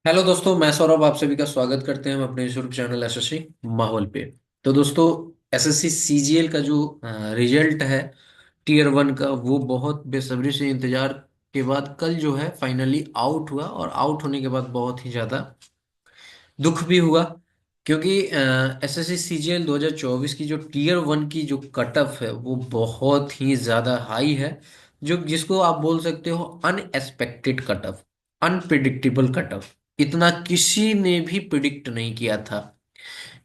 Hello दोस्तों, मैं सौरभ आप सभी का स्वागत करते हैं हम अपने यूट्यूब चैनल एसएससी माहौल पे। तो दोस्तों, एसएससी सीजीएल का जो रिजल्ट है टीयर 1 का, वो बहुत बेसब्री से इंतजार के बाद कल जो है फाइनली आउट हुआ। और आउट होने के बाद बहुत ही ज़्यादा दुख भी हुआ, क्योंकि एसएससी सीजीएल 2024 की जो टीयर 1 की जो कट ऑफ है वो बहुत ही ज़्यादा हाई है। जो जिसको आप बोल सकते हो unexpected cut off, unpredictable cut off. इतना किसी ने भी प्रिडिक्ट नहीं किया था।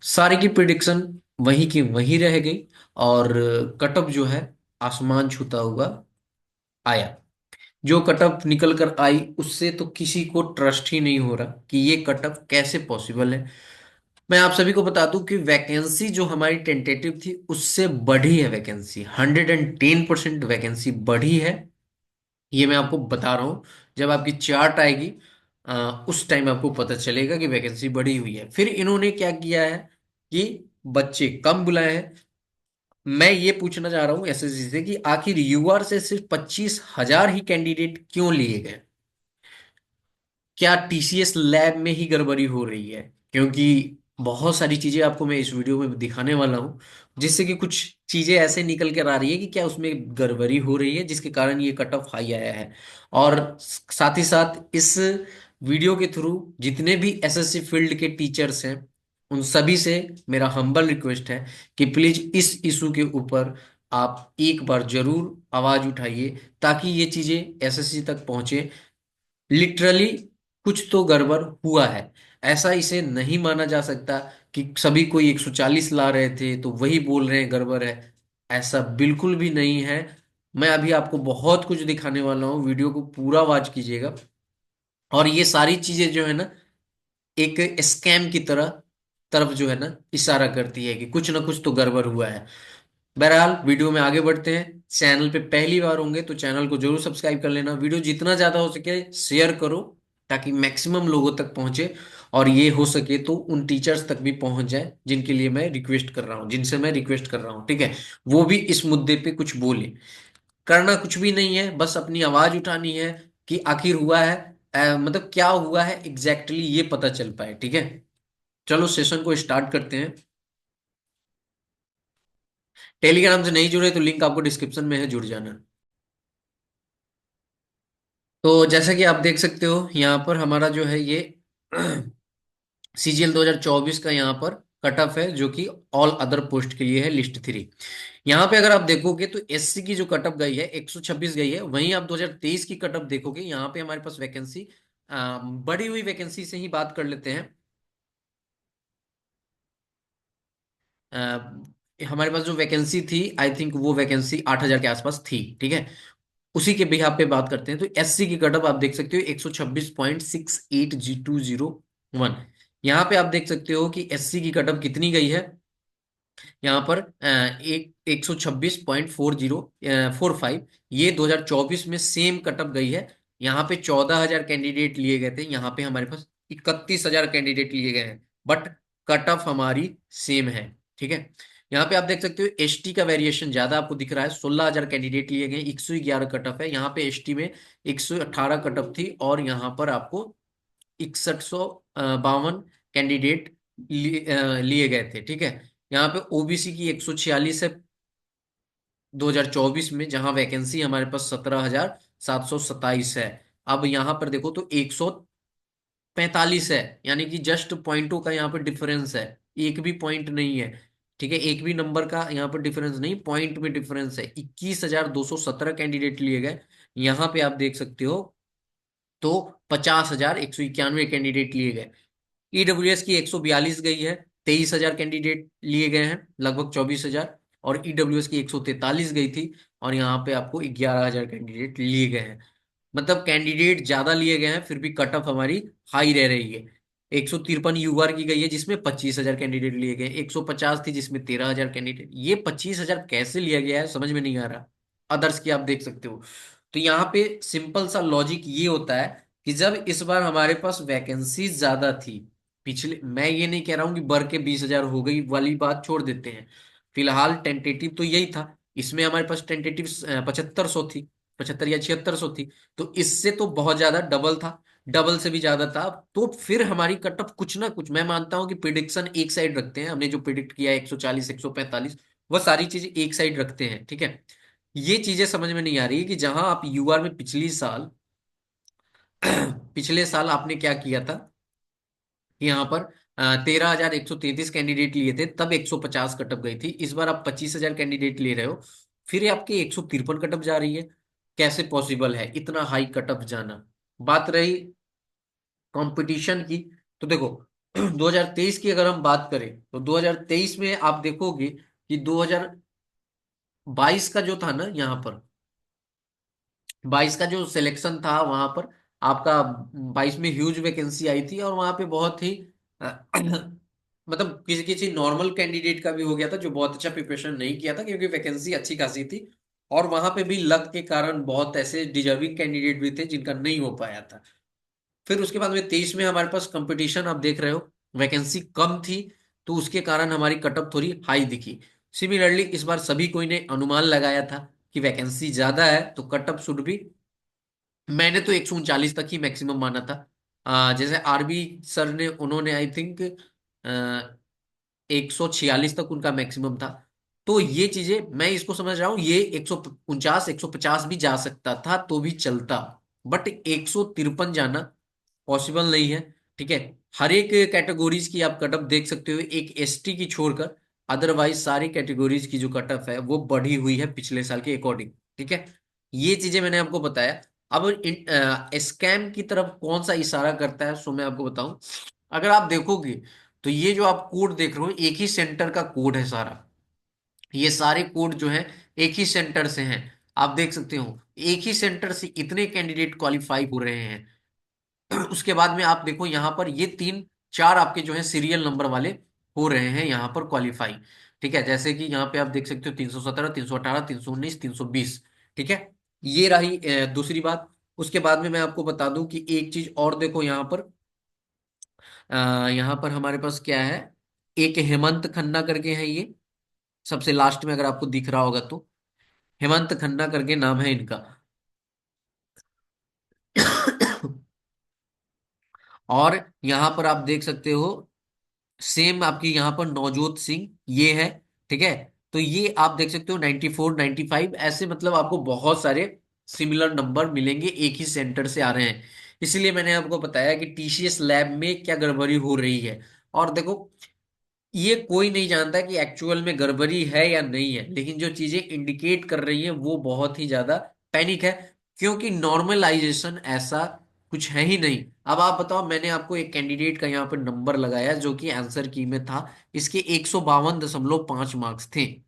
सारी की प्रिडिक्शन वही की वही रह गई। और कट ऑफ जो है आसमान छूता हुआ आया। जो कट ऑफ निकल कर आई उससे तो किसी को ट्रस्ट ही नहीं हो रहा कि ये कट ऑफ कैसे पॉसिबल है। मैं आप सभी को बता दूं कि वैकेंसी जो हमारी टेंटेटिव थी उससे बढ़ी है। वैकेंसी 110% वैकेंसी बढ़ी है। ये मैं आपको बता रहा हूँ। जब आपकी चार्ट आएगी उस टाइम आपको पता चलेगा कि वैकेंसी बढ़ी हुई है। फिर इन्होंने क्या किया है कि बच्चे कम बुलाए हैं। मैं ये पूछना चाह रहा हूँ एसएससी से कि आखिर यूआर से सिर्फ 25,000 ही कैंडिडेट क्यों लिए गए। क्या टीसीएस लैब में ही गड़बड़ी हो रही है? क्योंकि बहुत सारी चीजें आपको मैं इस वीडियो में दिखाने वाला हूं, जिससे कि कुछ चीजें ऐसे निकल कर आ रही है कि क्या उसमें गड़बड़ी हो रही है जिसके कारण ये कट ऑफ हाई आया है। और साथ ही साथ इस वीडियो के थ्रू जितने भी एसएससी फील्ड के टीचर्स हैं उन सभी से मेरा हम्बल रिक्वेस्ट है कि प्लीज इस इशू के ऊपर आप एक बार जरूर आवाज उठाइए, ताकि ये चीजें एसएससी तक पहुंचे। लिटरली कुछ तो गड़बड़ हुआ है। ऐसा इसे नहीं माना जा सकता कि सभी कोई 140 ला रहे थे तो वही बोल रहे हैं गड़बड़ है। ऐसा बिल्कुल भी नहीं है। मैं अभी आपको बहुत कुछ दिखाने वाला हूँ, वीडियो को पूरा वॉच कीजिएगा। और ये सारी चीजें जो है ना, एक स्कैम की तरफ जो है ना इशारा करती है कि कुछ ना कुछ तो गड़बड़ हुआ है। बहरहाल वीडियो में आगे बढ़ते हैं। चैनल पे पहली बार होंगे तो चैनल को जरूर सब्सक्राइब कर लेना। वीडियो जितना ज्यादा हो सके शेयर करो, ताकि मैक्सिमम लोगों तक पहुंचे। और ये हो सके तो उन टीचर्स तक भी पहुंच जाए जिनके लिए मैं रिक्वेस्ट कर रहा हूं, जिनसे मैं रिक्वेस्ट कर रहा हूं, ठीक है। वो भी इस मुद्दे पे कुछ बोले। करना कुछ भी नहीं है, बस अपनी आवाज उठानी है कि आखिर हुआ है मतलब क्या हुआ है एग्जैक्टली ये पता चल पाए, ठीक है। चलो सेशन को स्टार्ट करते हैं। टेलीग्राम से नहीं जुड़े तो लिंक आपको डिस्क्रिप्शन में है, जुड़ जाना। तो जैसा कि आप देख सकते हो यहाँ पर हमारा जो है ये सीजीएल 2024 का यहाँ पर कट ऑफ है, जो कि ऑल अदर पोस्ट के लिए है, लिस्ट 3। यहाँ पे अगर आप देखोगे तो एससी की जो कट ऑफ गई है 126 गई है। वहीं आप 2023 की कट ऑफ देखोगे, यहाँ पे हमारे पास वैकेंसी बढ़ी हुई वैकेंसी से ही बात कर लेते हैं। हमारे पास जो वैकेंसी थी आई थिंक वो वैकेंसी 8,000 के आसपास थी, ठीक है। उसी के बिहाफ पे बात करते हैं। तो एससी की कट ऑफ आप देख सकते हो 126.680201। यहाँ पे आप देख सकते हो कि एससी की कट ऑफ कितनी गई है। यहाँ पर एक 126.4045, ये 2024 में सेम कट ऑफ गई है। यहाँ पे 14,000 कैंडिडेट लिए गए थे, यहाँ पे हमारे पास 31,000 कैंडिडेट लिए गए हैं। बट कट ऑफ हमारी सेम है, ठीक है। यहाँ पे आप देख सकते हो एसटी का वेरिएशन ज्यादा आपको दिख रहा है। 16,000 कैंडिडेट लिए गए, 111 कट ऑफ है। यहाँ पे एसटी में 118 कट ऑफ थी, और यहाँ पर आपको 6152 कैंडिडेट लिए गए थे, ठीक है। यहाँ पे ओबीसी की 146 है 2024 में, जहां वैकेंसी हमारे पास 17,727 है। अब यहाँ पर देखो तो 145 है, यानी कि जस्ट पॉइंटों का यहाँ पर डिफरेंस है। एक भी पॉइंट नहीं है, ठीक है। एक भी नंबर का यहाँ पर डिफरेंस नहीं, पॉइंट में डिफरेंस है। 21,217 कैंडिडेट लिए गए। यहाँ पे आप देख सकते हो तो 50,191 कैंडिडेट लिए गए। ईडब्ल्यूएस की 142 गई है, 23,000 कैंडिडेट लिए गए हैं, लगभग 24,000। और ईडब्ल्यूएस की 143 गई थी, और यहाँ पे आपको 11,000 कैंडिडेट लिए गए हैं। मतलब कैंडिडेट ज्यादा लिए गए हैं, फिर भी कट ऑफ हमारी हाई रह रही है। 153 यूआर की गई है जिसमें 25,000 कैंडिडेट लिए गए। 150 थी जिसमें 13,000 कैंडिडेट। ये 25,000 कैसे लिया गया है समझ में नहीं आ रहा। अदर्स की आप देख सकते हो। तो यहाँ पे सिंपल सा लॉजिक ये होता है कि जब इस बार हमारे पास वैकेंसी ज्यादा थी, पिछले, मैं ये नहीं कह रहा हूं कि बढ़ के 20,000 हो गई वाली बात छोड़ देते हैं। फिलहाल टेंटेटिव तो यही था। इसमें हमारे पास टेंटेटिव 7,500 थी, 75 या 7,600 थी। तो इससे तो बहुत ज्यादा डबल था। डबल से भी ज्यादा था। तो फिर हमारी कट ऑफ कुछ ना कुछ, मैं मानता हूं कि प्रिडिक्शन एक साइड रखते हैं, हमने जो प्रिडिक्ट किया है 140 145, वह सारी चीजें एक साइड रखते हैं, ठीक है। ये चीजें समझ में नहीं आ रही है कि जहां आप यूआर में पिछली साल पिछले साल आपने क्या किया था, यहाँ पर 13,133 कैंडिडेट लिए थे, तब 150 कटअप गई थी। इस बार आप 25,000 कैंडिडेट ले रहे हो, फिर ये आपके 153 कटअप जा रही है। कैसे पॉसिबल है इतना हाई कटअप जाना। बात रही कंपटीशन की, तो देखो 2023 की अगर हम बात करें, तो 2023 में आप देखोगे कि 2022 का जो था ना, यहाँ पर 22 का जो सिलेक्शन था वहां पर आपका, 22 में ह्यूज वैकेंसी आई थी, और वहां पे बहुत ही मतलब किसी किसी नॉर्मल कैंडिडेट का भी हो गया था जो बहुत अच्छा प्रिपरेशन नहीं किया था, क्योंकि वैकेंसी अच्छी खासी थी। और वहां पे भी लक के कारण बहुत ऐसे डिजर्विंग कैंडिडेट भी थे जिनका नहीं हो पाया था। फिर उसके बाद में 23 में हमारे पास कंपटीशन आप देख रहे हो, वैकेंसी कम थी, तो उसके कारण हमारी कटअप थोड़ी हाई दिखी। सिमिलरली इस बार सभी कोई ने अनुमान लगाया था कि वैकेंसी ज्यादा है तो कटअप शुड भी, मैंने तो 139 तक ही मैक्सिमम माना था। जैसे आरबी सर ने, उन्होंने आई थिंक 146 तक उनका मैक्सिमम था। तो ये चीजें मैं इसको समझ रहा हूँ, ये 149 150 भी जा सकता था तो भी चलता, बट 153 जाना पॉसिबल नहीं है, ठीक है। हर एक कैटेगोरीज की आप कटअप देख सकते हो, एक एसटी की छोड़कर, अदरवाइज सारी कैटेगोरीज की जो कटअप है वो बढ़ी हुई है पिछले साल के अकॉर्डिंग, ठीक है। ये चीजें मैंने आपको बताया। अब स्कैम की तरफ कौन सा इशारा करता है, सो मैं आपको बताऊं। अगर आप देखोगे तो ये जो आप कोड देख रहे हो, एक ही सेंटर का कोड है सारा, ये सारे कोड जो है एक ही सेंटर से हैं। आप देख सकते हो एक ही सेंटर से इतने कैंडिडेट क्वालिफाई हो रहे हैं। उसके बाद में आप देखो यहाँ पर ये तीन चार आपके जो है सीरियल नंबर वाले हो रहे हैं यहाँ पर क्वालिफाई, ठीक है। जैसे कि यहाँ पे आप देख सकते हो 317 318 319 320, ठीक है। ये रही दूसरी बात। उसके बाद में मैं आपको बता दूं कि एक चीज और देखो यहाँ पर, यहाँ पर हमारे पास क्या है, एक हेमंत खन्ना करके है ये, सबसे लास्ट में अगर आपको दिख रहा होगा तो, हेमंत खन्ना करके नाम है इनका। और यहाँ पर आप देख सकते हो सेम आपकी यहाँ पर नवजोत सिंह ये है, ठीक है। तो ये आप देख सकते हो 94 95 ऐसे, मतलब आपको बहुत सारे सिमिलर नंबर मिलेंगे एक ही सेंटर से आ रहे हैं। इसलिए मैंने आपको बताया कि टीसीएस लैब में क्या गड़बड़ी हो रही है। और देखो ये कोई नहीं जानता कि एक्चुअल में गड़बड़ी है या नहीं है, लेकिन जो चीजें इंडिकेट कर रही हैं वो बहुत ही ज्यादा पैनिक है, क्योंकि नॉर्मलाइजेशन ऐसा कुछ है ही नहीं। अब आप बताओ, मैंने आपको एक कैंडिडेट का यहाँ पर नंबर लगाया जो कि आंसर की में था, इसके 152.5 मार्क्स थे,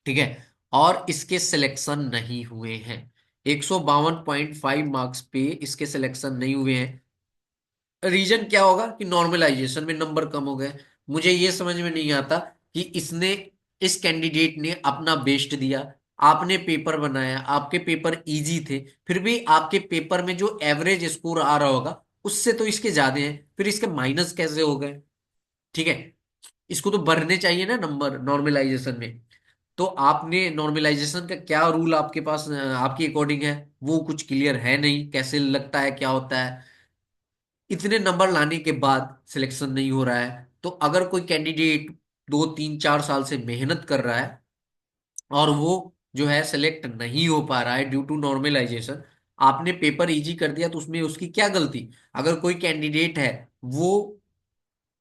ठीक है। और इसके सिलेक्शन नहीं हुए हैं, 152.5 मार्क्स पे इसके सिलेक्शन नहीं हुए हैं। रीजन क्या होगा कि नॉर्मलाइजेशन में नंबर कम हो गए। मुझे ये समझ में नहीं आता कि इसने, इस कैंडिडेट ने अपना बेस्ट दिया, आपने पेपर बनाया, आपके पेपर इजी थे, फिर भी आपके पेपर में जो एवरेज स्कोर आ रहा होगा उससे तो इसके ज्यादा हैं, फिर इसके माइनस कैसे हो गए, ठीक है। इसको तो बढ़ने चाहिए ना नंबर नॉर्मलाइजेशन में। तो आपने नॉर्मलाइजेशन का क्या रूल आपके पास आपके अकॉर्डिंग है, वो कुछ क्लियर है नहीं, कैसे लगता है क्या होता है। इतने नंबर लाने के बाद सिलेक्शन नहीं हो रहा है, तो अगर कोई कैंडिडेट 2 3 4 साल से मेहनत कर रहा है और वो जो है सिलेक्ट नहीं हो पा रहा है ड्यू टू नॉर्मलाइजेशन, आपने पेपर इजी कर दिया तो उसमें उसकी क्या गलती। अगर कोई कैंडिडेट है वो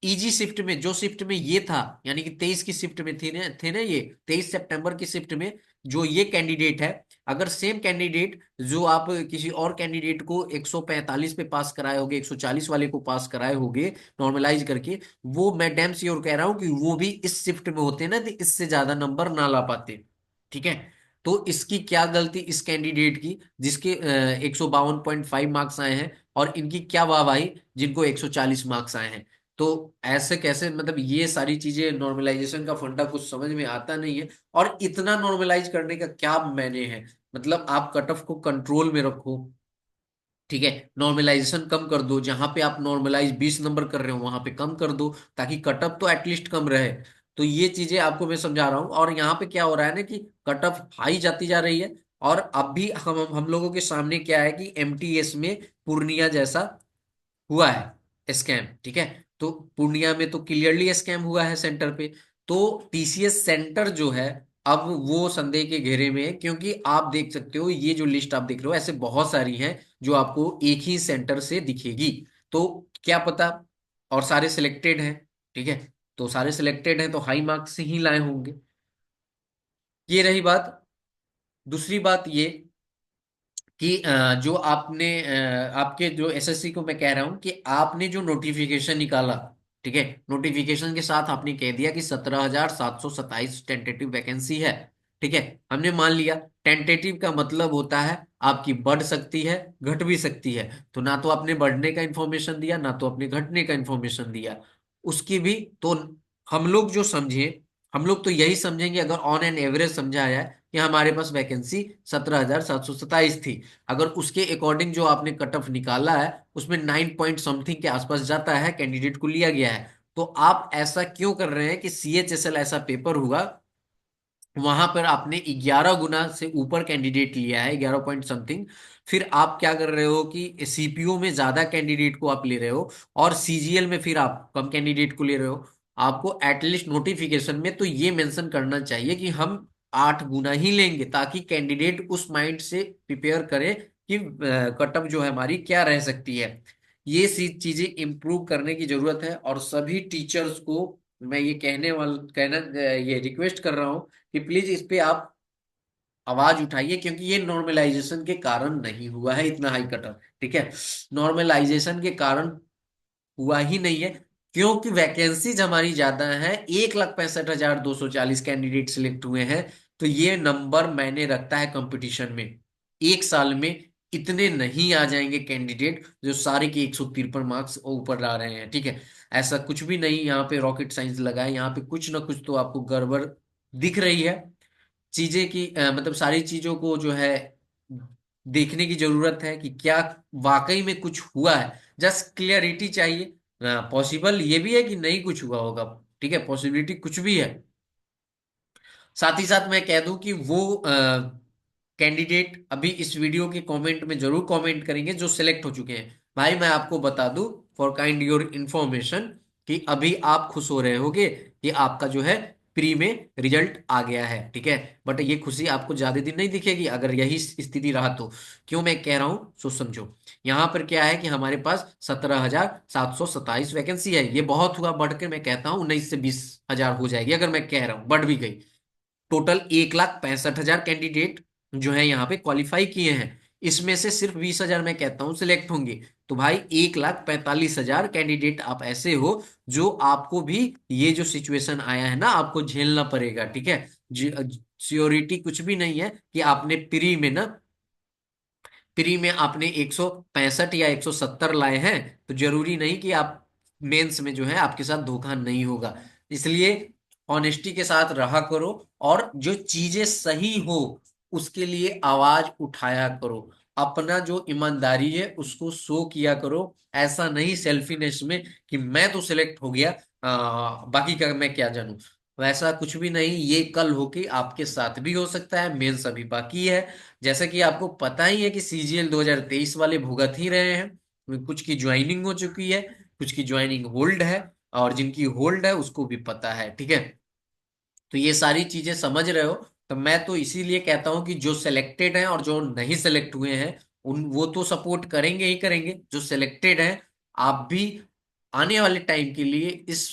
इजी शिफ्ट में, जो शिफ्ट में ये था, यानी कि 23 की शिफ्ट में थे ना ये 23 सितंबर की शिफ्ट में जो ये कैंडिडेट है, अगर सेम कैंडिडेट जो आप किसी और कैंडिडेट को 145 पे पास कराए होगे, 140 वाले को पास कराए होगे नॉर्मलाइज करके, वो मैं डैम श्योर कह रहा हूं कि वो भी इस शिफ्ट में होते ना तो इससे ज्यादा नंबर ना ला पाते, ठीक है। तो इसकी क्या गलती इस कैंडिडेट की जिसके 152.5 मार्क्स आए हैं, और इनकी क्या वाहवाही जिनको 140 मार्क्स आए हैं। तो ऐसे कैसे, मतलब ये सारी चीजें नॉर्मलाइजेशन का फंडा कुछ समझ में आता नहीं है। और इतना नॉर्मलाइज करने का क्या मैंने है, मतलब आप कट ऑफ को कंट्रोल में रखो, ठीक है। नॉर्मलाइजेशन कम कर दो, जहां पे आप नॉर्मलाइज 20 नंबर कर रहे हो वहां पे कम कर दो, ताकि कट ऑफ तो एटलीस्ट कम रहे। तो ये चीजें आपको मैं समझा रहा हूँ। और यहाँ पे क्या हो रहा है ना कि कट ऑफ हाई जाती जा रही है, और अब भी हम लोगों के सामने क्या है कि एमटीएस में पूर्णिया जैसा हुआ है स्कैम, ठीक है। तो पूर्णिया में तो क्लियरली स्कैम हुआ है सेंटर पे। तो टीसीएस सेंटर जो है अब वो संदेह के घेरे में है, क्योंकि आप देख सकते हो ये जो लिस्ट आप देख रहे हो ऐसे बहुत सारी हैं जो आपको एक ही सेंटर से दिखेगी। तो क्या पता, और सारे सिलेक्टेड हैं, ठीक है। तो सारे सिलेक्टेड हैं तो हाई मार्क्स से ही लाए होंगे। ये रही बात। दूसरी बात ये कि जो आपने आपके जो एसएससी को मैं कह रहा हूं कि आपने जो नोटिफिकेशन निकाला, ठीक है, नोटिफिकेशन के साथ आपने कह दिया कि 17,727 टेंटेटिव वैकेंसी है, ठीक है। हमने मान लिया। टेंटेटिव का मतलब होता है आपकी बढ़ सकती है, घट भी सकती है। तो ना तो आपने बढ़ने का इंफॉर्मेशन दिया, ना तो आपने घटने का इंफॉर्मेशन दिया। उसकी भी तो हम लोग जो समझे, हम लोग तो यही समझेंगे अगर ऑन एन एवरेज समझा जाए कि हमारे पास वैकेंसी 17,727 थी। अगर उसके अकॉर्डिंग जो आपने कट ऑफ निकाला है उसमें 9 पॉइंट समथिंग के आसपास जाता है, कैंडिडेट को लिया गया है। तो आप ऐसा क्यों कर रहे हैं कि सीएचएसएल ऐसा पेपर हुआ, वहां पर आपने 11 गुना से ऊपर कैंडिडेट लिया है, 11 पॉइंट समथिंग। फिर आप क्या कर रहे हो कि सीपीओ में ज्यादा कैंडिडेट को आप ले रहे हो, और सीजीएल में फिर आप कम कैंडिडेट को ले रहे हो। आपको एटलीस्ट नोटिफिकेशन में तो ये मेंशन करना चाहिए कि हम 8 गुना ही लेंगे, ताकि कैंडिडेट उस माइंड से प्रिपेयर करे कि कट ऑफ जो है हमारी क्या रह सकती है। ये सी चीजें इंप्रूव करने की जरूरत है। और सभी टीचर्स को मैं ये कहना ये रिक्वेस्ट कर रहा हूं कि प्लीज इस पे आप आवाज उठाइए, क्योंकि ये नॉर्मलाइजेशन के कारण नहीं हुआ है इतना हाई कटऑफ, ठीक है। नॉर्मलाइजेशन के कारण हुआ ही नहीं है, क्योंकि वैकेंसीज हमारी ज्यादा है। 1,65,240 कैंडिडेट सिलेक्ट हुए हैं। तो ये नंबर मैंने रखता है कंपटीशन में, एक साल में इतने नहीं आ जाएंगे कैंडिडेट जो सारे के 153 मार्क्स ऊपर ला रहे हैं, ठीक है। ऐसा कुछ भी नहीं यहाँ पे रॉकेट साइंस लगाए, यहाँ पे कुछ ना कुछ तो आपको गड़बड़ दिख रही है। चीजें की मतलब सारी चीजों को जो है देखने की जरूरत है कि क्या वाकई में कुछ हुआ है। जस्ट क्लियरिटी चाहिए। पॉसिबल ये भी है कि नहीं कुछ हुआ होगा, ठीक है, पॉसिबिलिटी कुछ भी है। साथ ही साथ मैं कह दूं कि वो कैंडिडेट अभी इस वीडियो के कमेंट में जरूर कमेंट करेंगे जो सिलेक्ट हो चुके हैं। भाई मैं आपको बता दूं फॉर काइंड योर इंफॉर्मेशन कि अभी आप खुश हो रहे होगे कि आपका जो है प्री में रिजल्ट आ गया है, ठीक है। बट ये खुशी आपको ज्यादा दिन नहीं दिखेगी अगर यही स्थिति रहा तो। क्यों मैं कह रहा हूं सो समझो। यहाँ पर क्या है कि हमारे पास 17,727 वैकेंसी है। ये बहुत हुआ, बढ़ के मैं कहता हूँ 19 से 20 हजार हो जाएगी अगर मैं कह रहा हूँ बढ़ भी गई। टोटल 1,65,000 कैंडिडेट जो है यहाँ पे क्वालिफाई किए हैं। इसमें से सिर्फ 20 हजार मैं कहता हूँ सिलेक्ट होंगे। तो भाई 1,45,000 कैंडिडेट आप ऐसे हो जो आपको भी ये जो सिचुएशन आया है ना आपको झेलना पड़ेगा, ठीक है। श्योरिटी कुछ भी नहीं है कि आपने प्री में ना, प्री में आपने 165 या 170 लाए हैं तो जरूरी नहीं कि आप मेंस में जो है आपके साथ धोखा नहीं होगा। इसलिए ऑनेस्टी के साथ रहा करो, और जो चीजें सही हो उसके लिए आवाज उठाया करो। अपना जो ईमानदारी है उसको शो किया करो। ऐसा नहीं सेल्फीनेस में कि मैं तो सिलेक्ट हो गया, बाकी का मैं क्या जानूं। वैसा कुछ भी नहीं, ये कल होके आपके साथ भी हो सकता है। मेंस अभी बाकी है। जैसा कि आपको पता ही है कि सीजीएल 2023 वाले भुगत ही रहे हैं। कुछ की ज्वाइनिंग हो चुकी है, कुछ की ज्वाइनिंग होल्ड है, और जिनकी होल्ड है उसको भी पता है, ठीक है। तो ये सारी चीजें समझ रहे हो। तो मैं तो इसीलिए कहता हूं कि जो सिलेक्टेड हैं और जो नहीं सिलेक्ट हुए हैं उन वो तो सपोर्ट करेंगे ही करेंगे। जो सिलेक्टेड हैं आप भी आने वाले टाइम के लिए इस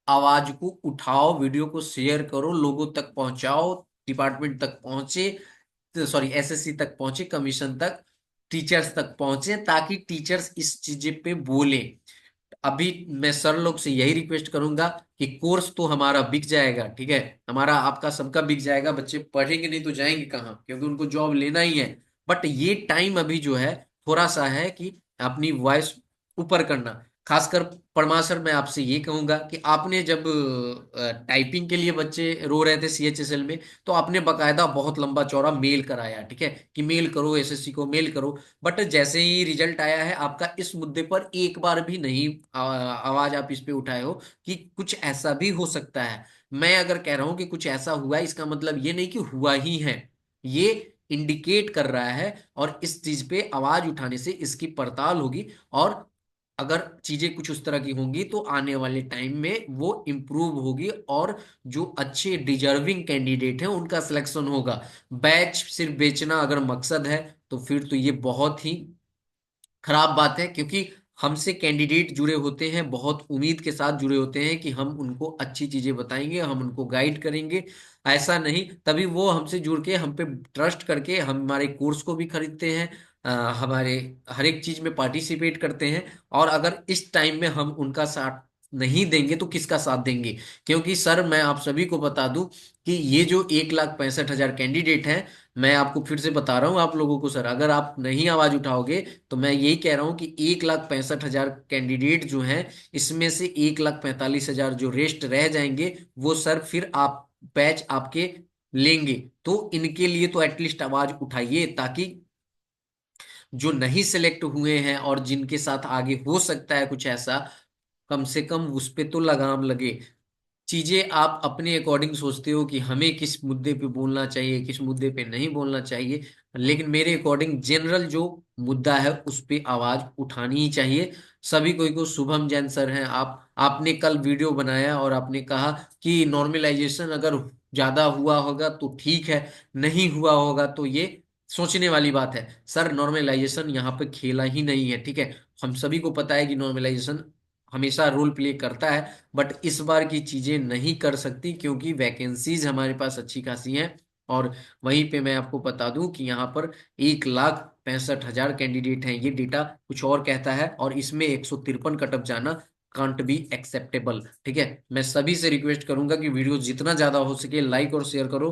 आवाज को उठाओ, वीडियो को शेयर करो, लोगों तक पहुंचाओ, डिपार्टमेंट तक पहुंचे, सॉरी एसएससी तक पहुंचे, कमीशन तक, टीचर्स तक पहुंचे, ताकि टीचर्स इस चीज पे बोले। अभी मैं सर लोग से यही रिक्वेस्ट करूंगा कि कोर्स तो हमारा बिक जाएगा, ठीक है, हमारा आपका सबका बिक जाएगा। बच्चे पढ़ेंगे नहीं तो जाएंगे कहाँ, क्योंकि उनको जॉब लेना ही है। बट ये टाइम अभी जो है थोड़ा सा है कि अपनी वॉइस ऊपर करना। खासकर परमा सर मैं आपसे ये कहूंगा कि आपने जब टाइपिंग के लिए बच्चे रो रहे थे सीएचएसएल में, तो आपने बकायदा बहुत लंबा चौड़ा मेल कराया, ठीक है, कि मेल करो एसएससी को, मेल करो। बट जैसे ही रिजल्ट आया है आपका इस मुद्दे पर एक बार भी नहीं आवाज आप इस पे उठाए हो कि कुछ ऐसा भी हो सकता है। मैं अगर कह रहा हूं कि कुछ ऐसा हुआ है इसका मतलब ये नहीं कि हुआ ही है। ये इंडिकेट कर रहा है, और इस चीज पे आवाज उठाने से इसकी पड़ताल होगी। और अगर चीजें कुछ उस तरह की होंगी तो आने वाले टाइम में वो इम्प्रूव होगी, और जो अच्छे डिजर्विंग कैंडिडेट हैं उनका सिलेक्शन होगा। बैच सिर्फ बेचना अगर मकसद है तो फिर तो ये बहुत ही खराब बात है, क्योंकि हमसे कैंडिडेट जुड़े होते हैं, बहुत उम्मीद के साथ जुड़े होते हैं कि हम उनको अच्छी चीजें बताएंगे, हम उनको गाइड करेंगे। ऐसा नहीं, तभी वो हमसे जुड़ के हम पे ट्रस्ट करके हम हमारे कोर्स को भी खरीदते हैं, हमारे हर एक चीज में पार्टिसिपेट करते हैं। और अगर इस टाइम में हम उनका साथ नहीं देंगे तो किसका साथ देंगे? क्योंकि सर मैं आप सभी को बता दूं कि ये जो 1,65,000 कैंडिडेट हैं, मैं आपको फिर से बता रहा हूं आप लोगों को सर, अगर आप नहीं आवाज उठाओगे तो मैं यही कह रहा हूं कि 1,65,000 कैंडिडेट जो हैं, इसमें से 1,45,000 जो रेस्ट रह जाएंगे वो सर फिर आप बैच आपके लेंगे। तो इनके लिए तो एटलीस्ट आवाज उठाइए, ताकि जो नहीं सिलेक्ट हुए हैं और जिनके साथ आगे हो सकता है कुछ ऐसा, कम से कम उस पे तो लगाम लगे। चीजें आप अपने अकॉर्डिंग सोचते हो कि हमें किस मुद्दे पे बोलना चाहिए, किस मुद्दे पे नहीं बोलना चाहिए, लेकिन मेरे अकॉर्डिंग जनरल जो मुद्दा है उस पे आवाज उठानी ही चाहिए सभी कोई को। शुभम जैन सर हैं, आप आपने कल वीडियो बनाया और आपने कहा कि नॉर्मलाइजेशन अगर ज्यादा हुआ होगा तो ठीक है, नहीं हुआ होगा तो ये सोचने वाली बात है। सर नॉर्मलाइजेशन यहाँ पे खेला ही नहीं है, ठीक है। हम सभी को पता है कि नॉर्मलाइजेशन हमेशा रोल प्ले करता है, बट इस बार की चीजें नहीं कर सकती क्योंकि वैकेंसीज हमारे पास अच्छी खासी हैं। और वहीं पे मैं आपको बता दूं कि यहाँ पर 1,65,000 कैंडिडेट हैं, ये डेटा कुछ और कहता है, और इसमें 153 कटअप जाना कांट बी एक्सेप्टेबल, ठीक है। मैं सभी से रिक्वेस्ट करूंगा कि वीडियो जितना ज्यादा हो सके लाइक और शेयर करो,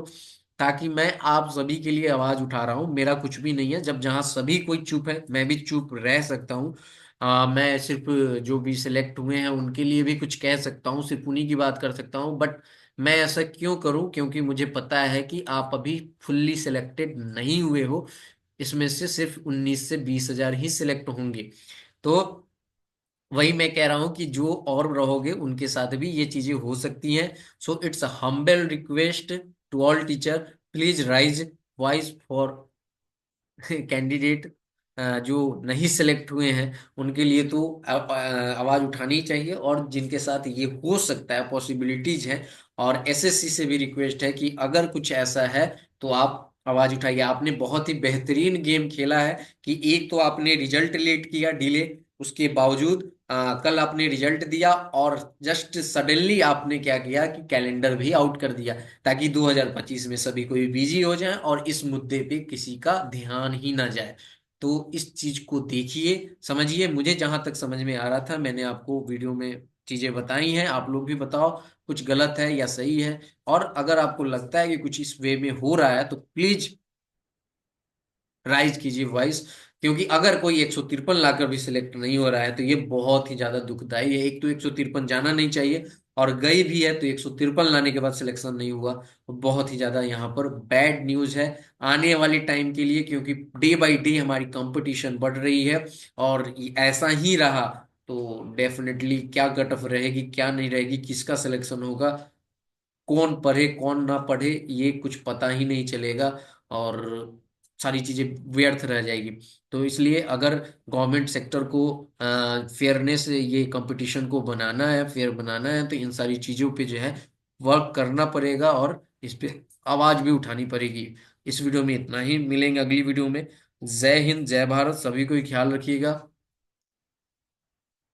ताकि मैं आप सभी के लिए आवाज उठा रहा हूं। मेरा कुछ भी नहीं है, जब जहां सभी कोई चुप है मैं भी चुप रह सकता हूं। मैं सिर्फ जो भी सिलेक्ट हुए हैं उनके लिए भी कुछ कह सकता हूँ, सिर्फ उन्हीं की बात कर सकता हूँ। बट मैं ऐसा क्यों करूं? क्योंकि मुझे पता है कि आप अभी फुल्ली सिलेक्टेड नहीं हुए हो, इसमें से सिर्फ 19 से 20 हजार ही सिलेक्ट होंगे। तो वही मैं कह रहा हूं कि जो और रहोगे उनके साथ भी ये चीजें हो सकती हैं। So it's a humble request to all teacher, please raise voice for candidate जो नहीं सिलेक्ट हुए हैं, उनके लिए तो आवाज उठानी ही चाहिए। और जिनके साथ ये हो सकता है, पॉसिबिलिटीज है, और एसएससी से भी रिक्वेस्ट है कि अगर कुछ ऐसा है तो आप आवाज उठाइए। आपने बहुत ही बेहतरीन गेम खेला है कि एक तो आपने रिजल्ट लेट किया, डिले, उसके बावजूद कल आपने रिजल्ट दिया, और जस्ट सडनली आपने क्या किया कि कैलेंडर भी आउट कर दिया, ताकि 2025 में सभी कोई बिजी हो जाए और इस मुद्दे पे किसी का ध्यान ही ना जाए। तो इस चीज को देखिए, समझिए। मुझे जहां तक समझ में आ रहा था मैंने आपको वीडियो में चीजें बताई हैं, आप लोग भी बताओ कुछ गलत है या सही है। और अगर आपको लगता है कि कुछ इस वे में हो रहा है तो प्लीज राइज कीजिए वॉइस। क्योंकि अगर कोई 153 लाकर भी सिलेक्ट नहीं हो रहा है तो ये बहुत ही ज्यादा दुखदाई है। एक तो 153 जाना नहीं चाहिए, और गई भी है तो 153 लाने के बाद सिलेक्शन नहीं हुआ, तो बहुत ही ज्यादा यहाँ पर बैड न्यूज है आने वाले टाइम के लिए। क्योंकि डे बाय डे हमारी कंपटीशन बढ़ रही है, और ऐसा ही रहा तो डेफिनेटली क्या कट ऑफ रहेगी, क्या नहीं रहेगी, किसका सिलेक्शन होगा, कौन पढ़े कौन ना पढ़े, ये कुछ पता ही नहीं चलेगा, और सारी चीजें व्यर्थ रह जाएगी। तो इसलिए अगर गवर्नमेंट सेक्टर को फेयरनेस, ये कंपटीशन को बनाना है, फेयर बनाना है, तो इन सारी चीजों पे जो है वर्क करना पड़ेगा, और इस पे आवाज भी उठानी पड़ेगी। इस वीडियो में इतना ही, मिलेंगे अगली वीडियो में। जय हिंद, जय भारत, सभी को ख्याल रखिएगा।